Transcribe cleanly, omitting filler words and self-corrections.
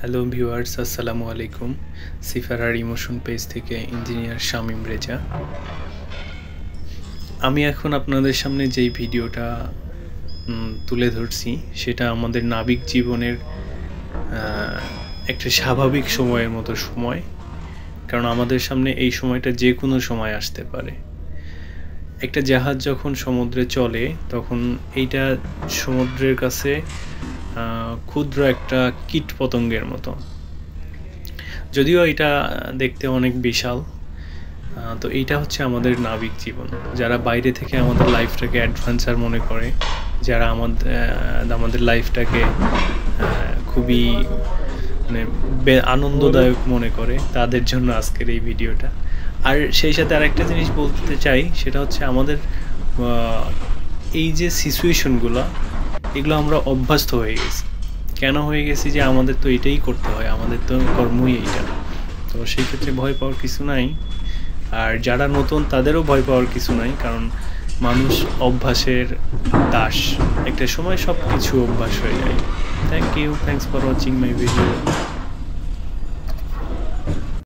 Hello viewers, আসসালামু আলাইকুম। সিফারার emotion page থেকে ইঞ্জিনিয়ার শামীম রেজা। আমি এখন আপনাদের সামনে যেই ভিডিওটা তুলে ধরছি সেটা আমাদের নাবিক জীবনের একটা স্বাভাবিক সময়ের মতো সময়, কারণ আমাদের সামনে এই সময়টা যে কোনো সময় আসতে পারে। একটা জাহাজ যখন সমুদ্রে চলে তখন এইটা সমুদ্রের কাছে ক্ষুদ্র একটা কীট পতঙ্গের মতো, যদিও এটা দেখতে অনেক বিশাল। তো এইটা হচ্ছে আমাদের নাবিক জীবন। যারা বাইরে থেকে আমাদের লাইফটাকে অ্যাডভেঞ্চার মনে করে, যারা আমাদের লাইফটাকে খুবই মানে আনন্দদায়ক মনে করে, তাদের জন্য আজকের এই ভিডিওটা। আর সেই সাথে আরেকটা জিনিস বলতে চাই, সেটা হচ্ছে আমাদের এই যে সিচুয়েশনগুলো, এগুলো আমরা অভ্যস্ত হয়ে গেছি। কেন হয়ে গেছি? যে আমাদের তো এটাই করতে হয়, আমাদের তো কর্মই এইটা। তো সেই ক্ষেত্রে ভয় পাওয়ার কিছু নাই। আর যারা নতুন তাদেরও ভয় পাওয়ার কিছু নাই, কারণ মানুষ অভ্যাসের দাস। একটা সময় সব কিছু অভ্যাস হয়ে যায়। Thanks for watching my video.